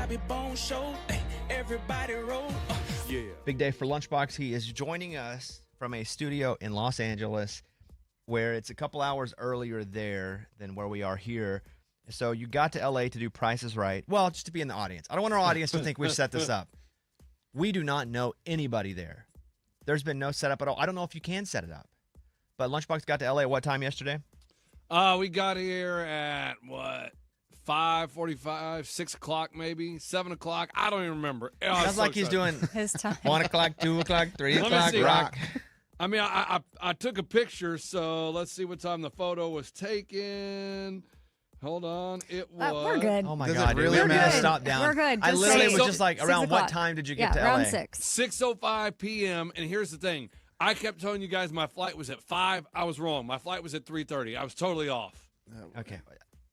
Bobby Bones Show. Ay, everybody roll. Yeah. Big day for Lunchbox. He is joining us from a studio in Los Angeles where it's a couple hours earlier there than where we are here. So you got to L.A. to do Price is Right. Well, just to be in the audience. I don't want our audience to think we've set this up. We do not know anybody there. There's been no setup at all. I don't know if you can set it up. But Lunchbox got to L.A. at what time yesterday? We got here at, 5:45, 6 o'clock maybe, 7 o'clock. I don't even remember. Sounds like he's doing his time. 1 o'clock, 2 o'clock, 3 o'clock, see. rock. I mean, I took a picture, so let's see what time the photo was taken. Hold on. It was. We're good. Oh, my Does God. it really Dude, we matter? gotta stop down. We're good. I Just literally say was just like, 6 around what o'clock. time did you get to around LA? 6. 6:05 p.m. And here's the thing. I kept telling you guys my flight was at 5. I was wrong. My flight was at 3:30. I was totally off. Okay.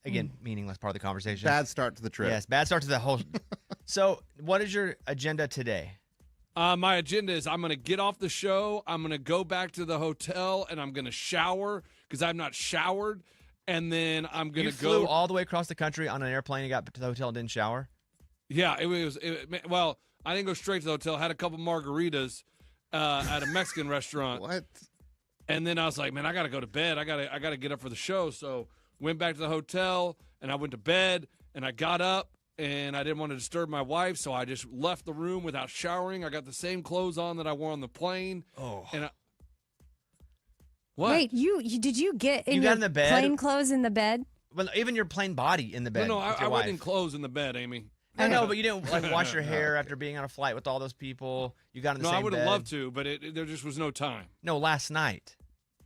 Again, meaningless part of the conversation. Bad start to the trip. Yes, bad start to the whole. So, what is your agenda today? My agenda is I'm going to get off the show. I'm going to go back to the hotel, and I'm going to shower because I've not showered. And then I'm going You to flew go. all the way across the country on an airplane and got to the hotel and didn't shower? Yeah, well, I didn't go straight to the hotel. Had a couple margaritas at a Mexican restaurant. What? And then I was like, man, I got to go to bed. I got to get up for the show. So went back to the hotel, and I went to bed, and I got up, and I didn't want to disturb my wife, so I just left the room without showering. I got the same clothes on that I wore on the plane. Oh. And what? Wait, you did you get in You got your in the bed? plain clothes in the bed? Well, even your plain body in the bed. No, with I your wasn't in wife. clothes in the bed, Amy. No, but you didn't like wash your hair after being on a flight with all those people. You got in the No, same I would have bed. loved to, but there just was no time. No, last night.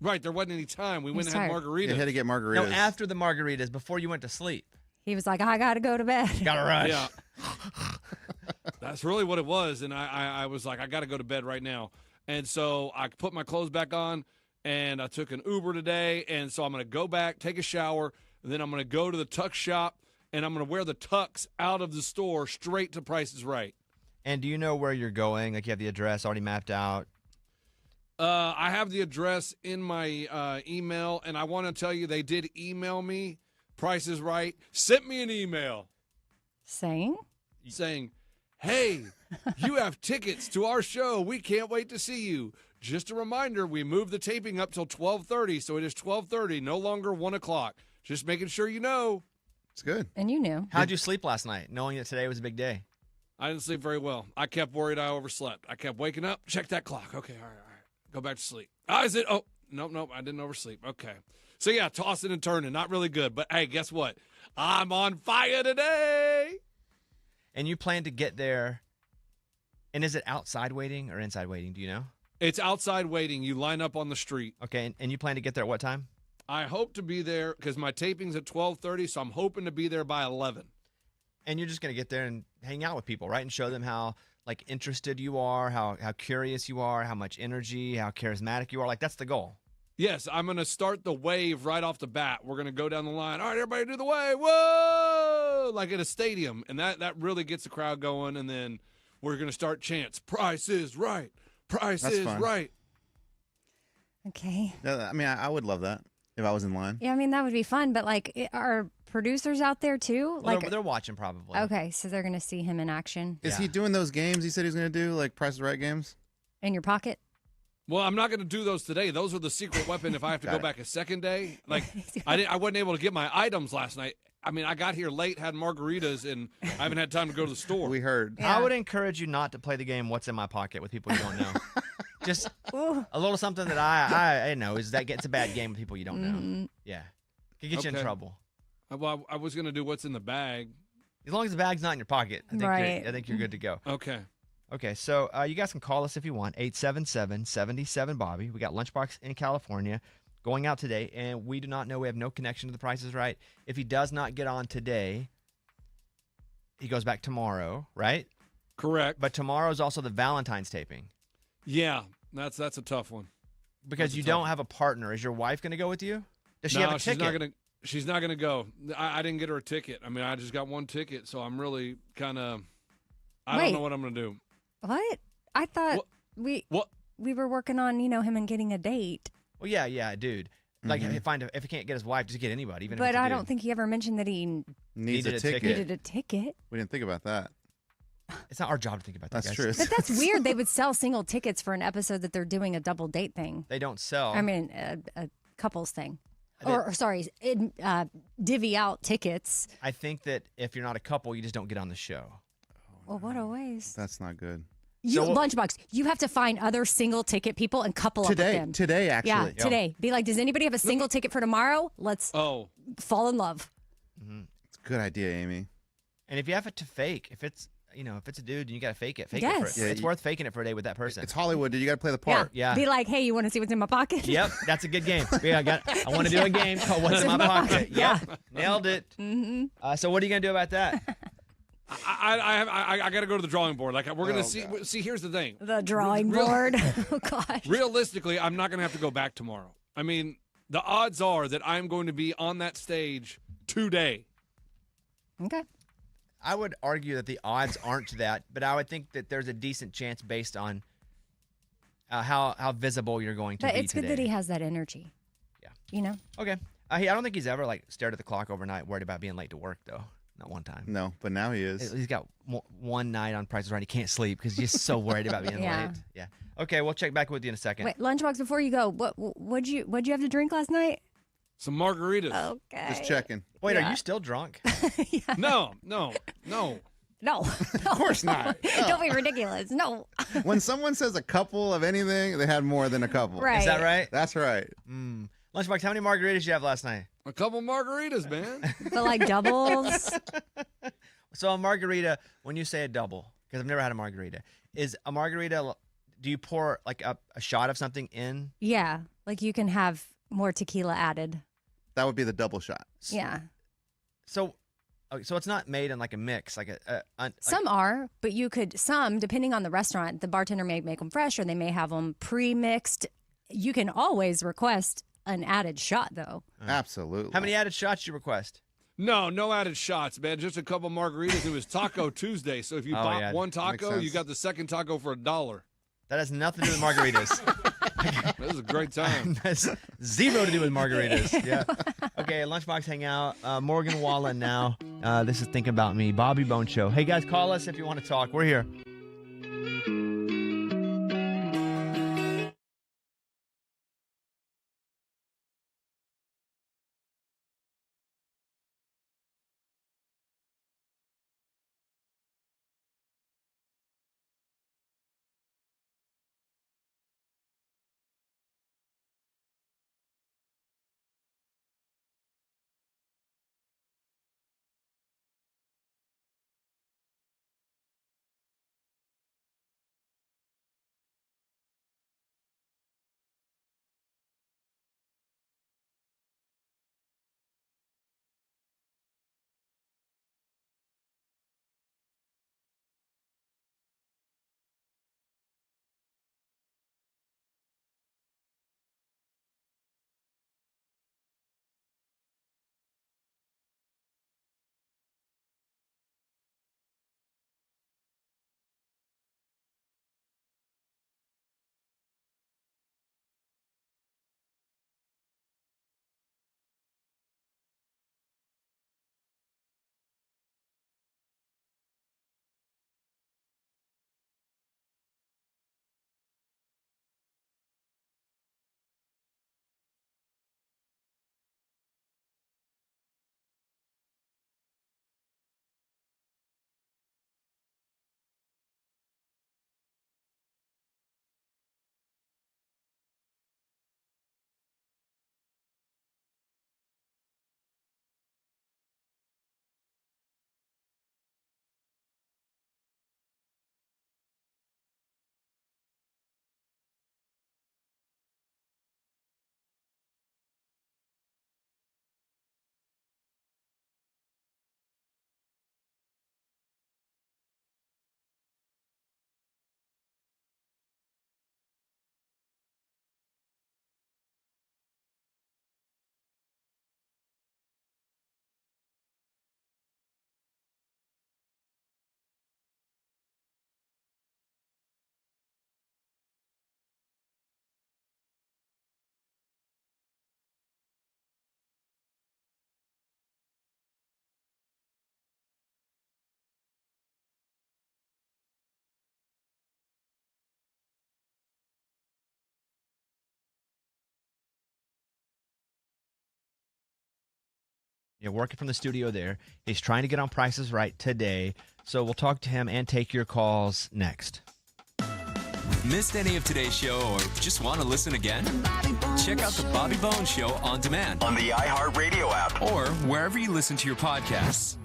Right, there wasn't any time. We went He's and had tired. margaritas. You had to get No, margaritas. after the margaritas, before you went to sleep. He was like, I got to go to bed. Got to rush. Yeah. That's really what it was. And I was like, I got to go to bed right now. And so I put my clothes back on, and I took an Uber today. And so I'm going to go back, take a shower, and then I'm going to go to the tuck shop, and I'm going to wear the tux out of the store straight to Price is Right. And do you know where you're going? Like you have the address already mapped out? I have the address in my email, and I want to tell you they did email me. Price is Right sent me an email Saying? saying, hey, you have tickets to our show. We can't wait to see you. Just a reminder, we moved the taping up till 12:30, so it is 12:30, no longer 1 o'clock. Just making sure you know. It's good. And you knew. How'd you sleep last night, knowing that today was a big day? I didn't sleep very well. I kept worried I overslept. I kept waking up, check that clock. Okay, all right. Go back to sleep. Is it? Oh, nope, I didn't oversleep. Okay. So, yeah, tossing and turning, not really good. But, hey, guess what? I'm on fire today. And you plan to get there, and is it outside waiting or inside waiting? Do you know? It's outside waiting. You line up on the street. Okay, and you plan to get there at what time? I hope to be there because my taping's at 12:30, so I'm hoping to be there by 11. And you're just going to get there and hang out with people, right? And show them how, like, interested you are, how curious you are, how much energy, how charismatic you are. Like, that's the goal. Yes, I'm going to start the wave right off the bat. We're going to go down the line. All right, everybody do the wave. Whoa! Like at a stadium. And that really gets the crowd going. And then we're going to start chants. Price is right. Price That's is fun. right. Okay. I mean, I would love that if I was in line. Yeah, I mean, that would be fun. But, like, are producers out there, too? Well, Like, they're watching probably. okay, so they're going to see him in action Is Yeah. he doing those games he said he was going to do, like Price is Right games? in your pocket. Well, I'm not going to do those today. Those are the secret weapon if I have to Got go it. back a second day. Like, I wasn't able to get my items last night. I mean, I got here late, had margaritas, and I haven't had time to go to the store. We heard. Yeah. I would encourage you not to play the game What's in My Pocket with people you don't know. Just Ooh. a little something that I know is that gets a bad game with people you don't know. Mhm. Yeah. Could get you in Okay. trouble. Well, I was going to do what's in the bag. As long as the bag's not in your pocket, I think, Right. I think you're good to go. Okay. Okay, so you guys can call us if you want, 877-77-BOBBY. We got Lunchbox in California going out today, and we do not know. We have no connection to the Price is Right. If he does not get on today, he goes back tomorrow, right? Correct. But tomorrow is also the Valentine's taping. Yeah, that's a tough one. Because That's a you tough don't one. have a partner. Is your wife going to go with you? Does she No, have a ticket? she's not gonna go. I didn't get her a ticket. I mean, I just got one ticket, so I'm really kind of. I don't know Wait. what I'm gonna do. What? I thought What? we What? were working on, him and getting a date. Well, yeah, dude. Like, if he can't get his wife, just get anybody. Even if But it's a I dude. don't think he ever mentioned that he Needs Needed a a ticket. ticket. needed a ticket. We didn't think about that. It's not our job to think about that. That's guys. true. But that's weird. They would sell single tickets for an episode that they're doing a double date thing. They don't sell. I mean, a couples thing. Or sorry, divvy out tickets. I think that if you're not a couple, you just don't get on the show. Well, what a waste. That's not good. Lunchbox, you have to find other single ticket people and couple up with them. Today, actually. Yeah, today. Be like, does anybody have a single ticket for tomorrow? Let's fall in love. It's a good idea, Amy. And if you have it to fake, if it's a dude and you got to fake it, Yes. it. It's worth faking it for a day with that person. It's Hollywood, dude. You got to play the part. Yeah. Be like, hey, you want to see what's in my pocket? Yep, that's a good game. I want to do a game called What's in My Pocket. Yeah. Yep, nailed it. So what are you gonna do about that? I got to go to the drawing board. Like we're gonna see. See, here's the thing. The drawing board. Oh gosh. Realistically, I'm not gonna have to go back tomorrow. I mean, the odds are that I'm going to be on that stage today. Okay. I would argue that the odds aren't that, but I would think that there's a decent chance based on how visible you're going to But be it's good today. that he has that energy. Yeah. You know? Okay. I don't think he's ever stared at the clock overnight, worried about being late to work though. Not one time. No, but now he is. He's got one night on Price is Right. He can't sleep because he's just so worried about being Yeah. late. Yeah. Okay, we'll check back with you in a second. Wait, Lunchbox, before you go, what'd you have to drink last night? Some margaritas. Okay. Just checking. Wait, Yeah. are you still drunk? No. No. Of course not. Don't be ridiculous. No. When someone says a couple of anything, they had more than a couple. Right. Is that right? That's right. Lunchbox, how many margaritas did you have last night? A couple margaritas, man. But like doubles. So a margarita, when you say a double, because I've never had a margarita, is a margarita, do you pour like a shot of something in? Yeah. Like you can have more tequila added. That would be the double shot. Yeah. So it's not made in like a mix, like Some are, but depending on the restaurant, the bartender may make them fresh or they may have them pre-mixed. You can always request an added shot, though. Absolutely. How many added shots you request? No added shots, man. Just a couple margaritas. It was Taco Tuesday, so if you bought one taco, sense. you got the second taco for $1. That has nothing to do with margaritas. That was a great time. That's zero to do with margaritas. Yeah. Okay, Lunchbox Hangout. Morgan Wallen now. This is Think About Me. Bobby Bone Show. Hey, guys, call us if you want to talk. We're here. working from the studio there. He's trying to get on Price is Right today. So we'll talk to him and take your calls next. Missed any of today's show or just want to listen again? Check out the Bobby Bones Show on demand on the iHeartRadio app or wherever you listen to your podcasts.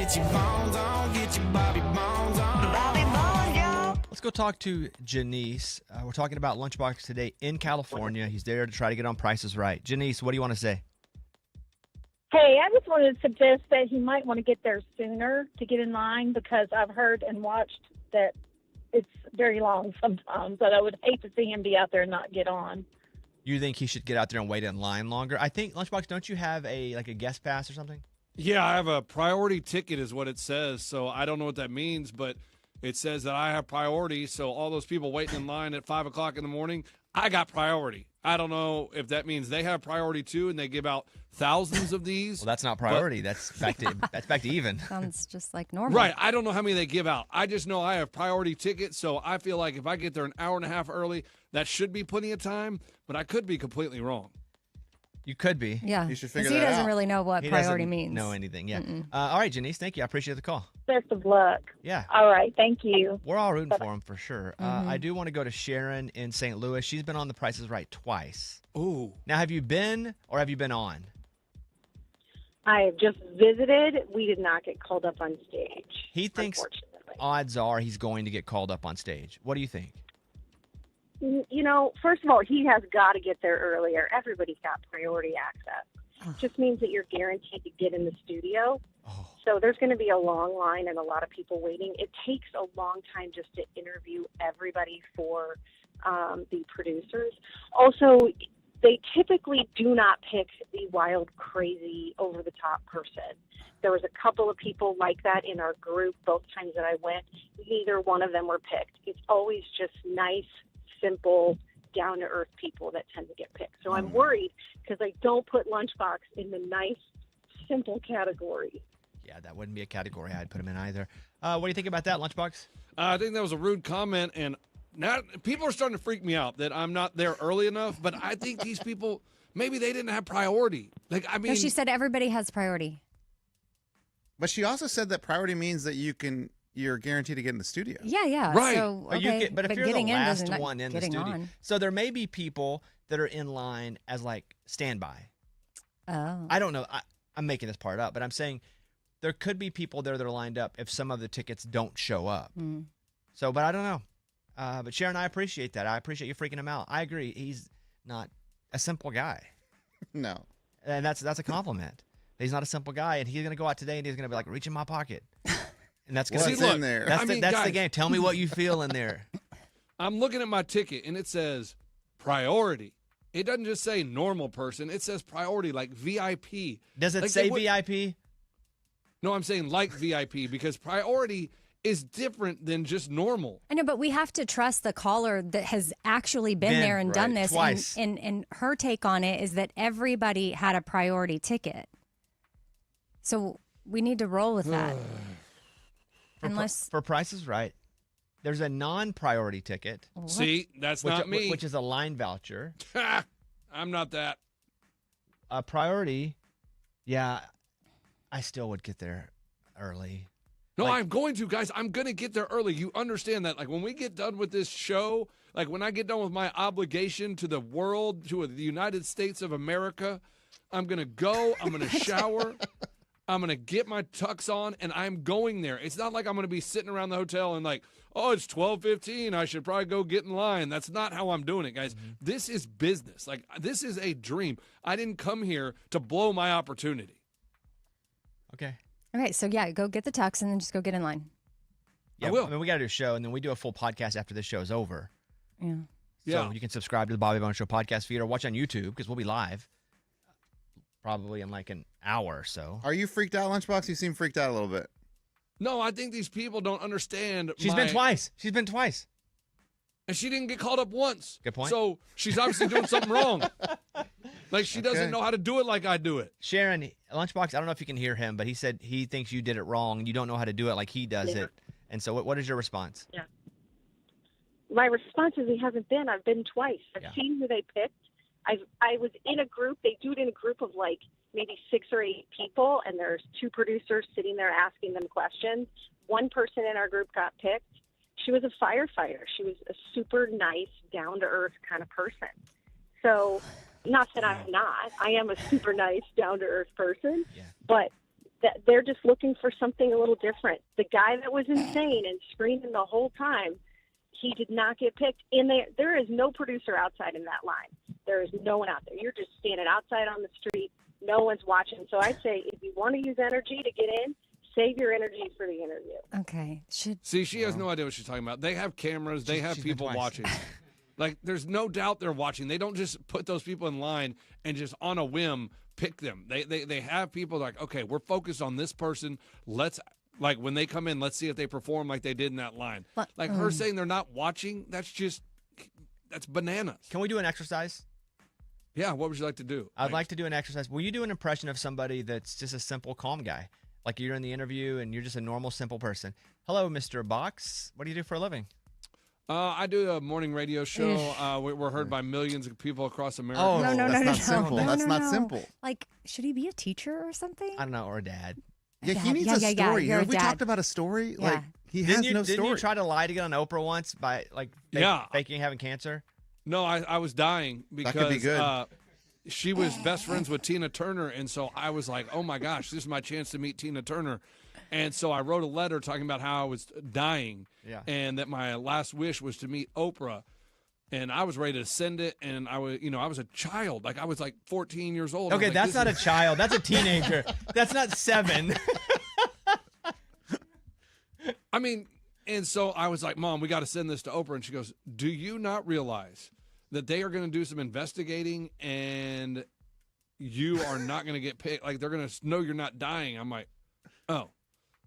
Get your bones on, get your Bobby bones on. Bobby bones, yo. Let's go talk to Janice. We're talking about Lunchbox today in California. He's there to try to get on Prices Right. Janice, what do you want to say? Hey, I just wanted to suggest that he might want to get there sooner to get in line because I've heard and watched that it's very long sometimes. But I would hate to see him be out there and not get on. You think he should get out there and wait in line longer? I think, Lunchbox, don't you have a guest pass or something? Yeah, I have a priority ticket is what it says. So I don't know what that means, but it says that I have priority. So all those people waiting in line at 5 o'clock in the morning, I got priority. I don't know if that means they have priority too, and they give out thousands of these. Well, that's not priority. That's back to even. Sounds just like normal. Right. I don't know how many they give out. I just know I have priority tickets, so I feel like if I get there an hour and a half early, that should be plenty of time, but I could be completely wrong. You could be. Yeah. You should 'Cause figure he that doesn't out. really know what He priority doesn't means. know anything. Yeah. All right, Janice. Thank you. I appreciate the call. Best of luck. Yeah. All right. Thank you. We're all rooting for him for sure. I do want to go to Sharon in St. Louis. She's been on the Prices Right twice. Ooh. Now, have you been or have you been on? I have just visited. We did not get called up on stage. He thinks unfortunately. odds are he's going to get called up on stage. What do you think? You know, first of all, he has got to get there earlier. Everybody's got priority access. Just means that you're guaranteed to get in the studio. Oh. So there's going to be a long line and a lot of people waiting. It takes a long time just to interview everybody for the producers. Also, they typically do not pick the wild, crazy, over-the-top person. There was a couple of people like that in our group both times that I went. Neither one of them were picked. It's always just nice, simple, down-to-earth people that tend to get picked. So I'm worried because I don't put Lunchbox in the nice, simple category. Yeah, that wouldn't be a category I'd put him in either. What do you think about that, Lunchbox? I think that was a rude comment, and now people are starting to freak me out that I'm not there early enough, but I think these people, maybe they didn't have priority. Like, I mean, No, she said everybody has priority. But she also said that priority means that you're guaranteed to get in the studio. Yeah. Right. So, But, okay, but if you're the getting in last doesn't one in the getting studio, on. so there may be people that are in line as like standby. Oh. I don't know. I'm making this part up, but I'm saying there could be people there that are lined up if some of the tickets don't show up. So, but I don't know. But Sharon, I appreciate that. I appreciate you freaking him out. I agree. He's not a simple guy. No. And that's a compliment. He's not a simple guy, and he's going to go out today and he's going to be like, reach in my pocket. And that's going to What's be in there? That's, I mean, that's the guys- game. Tell me what you feel in there. I'm looking at my ticket, and it says priority. It doesn't just say normal person. It says priority, like VIP. Does it Like, say what- VIP? No, I'm saying like VIP because priority is different than just normal. I know, but we have to trust the caller that has actually been Been, there and done right, this. twice. And her take on it is that everybody had a priority ticket. So we need to roll with that. Unless For Price is Right, there's a non-priority ticket, See, that's not me. which is a line voucher. I'm not that. A priority, yeah, I still would get there early. No, Like- I'm going to, guys. I'm going to get there early. You understand that? Like, when we get done with this show, like, when I get done with my obligation to the world, to the United States of America, I'm going to go. I'm going to shower. I'm going to get my tux on, and I'm going there. It's not like I'm going to be sitting around the hotel and like, oh, it's 12:15. I should probably go get in line. That's not how I'm doing it, guys. This is business. Like, this is a dream. I didn't come here to blow my opportunity. Okay. okay, so yeah, go get the tux and then just go get in line. Yeah, will. I mean, we got to do a show, and then we do a full podcast after this show is over. Yeah. Yeah. So you can subscribe to the Bobby Bone Show podcast feed or watch on YouTube because we'll be live probably in like an hour or so. Are you freaked out, Lunchbox? You seem freaked out a little bit. No, I think these people don't understand. She's been twice. She's been twice. And she didn't get called up once. Good point. So she's obviously doing something wrong. Like, she doesn't Okay. know how to do it like I do it. Sharon, Lunchbox, I don't know if you can hear him, but he said he thinks you did it wrong. You don't know how to do it like he does Yeah. it. And so what is your response? My response is he hasn't been. I've been twice. I've Yeah. seen who they picked. I was in a group. They do it in a group of like maybe 6 or 8 people, and there's 2 producers sitting there asking them questions. One person in our group got picked. She was a firefighter. She was a super nice, down-to-earth kind of person. So, not that I'm not. I am a super nice, down-to-earth person. Yeah. But that they're just looking for something a little different. The guy that was insane and screaming the whole time, he did not get picked. And there is no producer outside in that line. There is no one out there. You're just standing outside on the street. No one's watching. So I'd say if you want to use energy to get in, save your energy for the interview. Okay. See, she has no idea what she's talking about. They have cameras. They have people watching. Like, there's no doubt they're watching. They don't just put those people in line and just on a whim pick them. They have people like, okay, we're focused on this person. Let's, like, when they come in, let's see if they perform like they did in that line. But, like her saying they're not watching, that's bananas. Can we do an exercise? Yeah, what would you like to do? I'd like to do an exercise. Will you do an impression of somebody that's just a simple, calm guy? Like you're in the interview and you're just a normal, simple person. Hello, Mr. Box. What do you do for a living? I do a morning radio show. We're heard by millions of people across America. Oh, That's not simple. That's not simple. Like, should he be a teacher or something? I don't know, or a dad. Yeah, he Dad. needs Yeah, a yeah, story. you're a Have we dad. talked about a story? Yeah. Like, he has no Didn't story. you try to lie to get on Oprah once by like faking having cancer? No, I was dying because That could be good. She was best friends with Tina Turner, and so I was like, oh my gosh, this is my chance to meet Tina Turner. And so I wrote a letter talking about how I was dying and that my last wish was to meet Oprah. And I was ready to send it, and I was a child. Like, I was like 14 years old. Okay, that's not a child. That's a teenager. That's not 7. I mean, and so I was like, Mom, we got to send this to Oprah. And she goes, do you not realize that they are going to do some investigating and you are not going to get paid? Like, they're going to know you're not dying. I'm like, oh.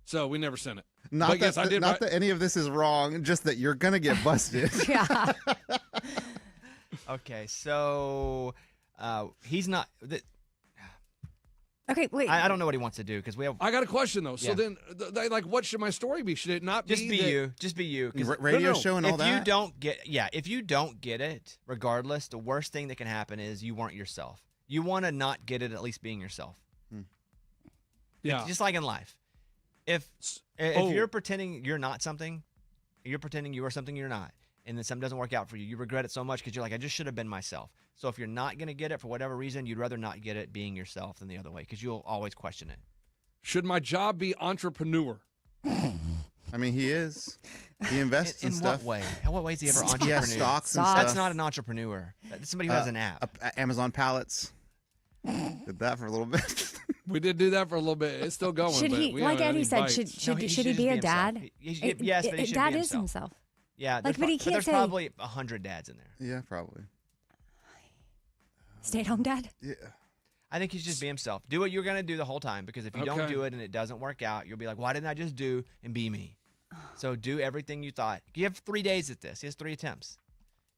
So we never sent it. Not But that, yes, I did. not that any of this is wrong, just that you're going to get busted. Yeah. Okay, so he's not. Okay, wait. I don't know what he wants to do because we have. I got a question, though. So Yeah. then, like, what should my story be? Should it not Just be that- you. Just be you. 'Cause Radio show and all if that. you don't get, if you don't get it, regardless, the worst thing that can happen is you weren't yourself. You want to not get it, at least being yourself. Yeah. Just like in life. If you're pretending you're not something, you're pretending you are something you're not, and then something doesn't work out for you, you regret it so much because you're like, I just should have been myself. So if you're not going to get it for whatever reason, you'd rather not get it being yourself than the other way because you'll always question it. Should my job be entrepreneur? I mean, he is. He invests in In stuff. what way? In what way is he ever entrepreneur? Yeah, stocks and Stocks. stuff. That's not an entrepreneur. That's somebody who has an app. Amazon pallets. Did that for a little bit. We did do that for a little bit. It's still going. Should but he, we like haven't had Eddie any said, bites. should No, he just be a himself. dad? Yes, but he should Dad be is himself. Yeah, Like, but he can't there's say- probably 100 dads in there. Yeah, probably. Stay-at-home dad? Yeah. I think he's just be himself. Do what you're going to do the whole time because if you don't Okay. do it and it doesn't work out, you'll be like, why didn't I just do and be me? So do everything you thought. You have 3 days at this. He has 3 attempts.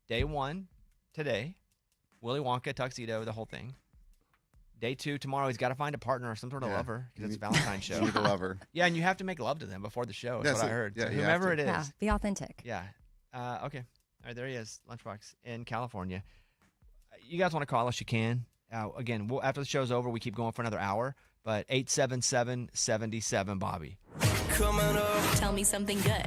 Day 1, today, Willy Wonka, tuxedo, the whole thing. Day 2, tomorrow, he's got to find a partner or some sort of Yeah. lover because it's Valentine's show. You need a lover. Yeah, and you have to make love to them before the show. That's Yes, what I heard. yeah, So you have whomever to. it is. Yeah, be authentic. Yeah. Okay. All right, there he is, Lunchbox in California. You guys want to call us? You can. Again, after the show's over, we keep going for another hour. But 877-77 Bobby. Coming up. Tell me something good.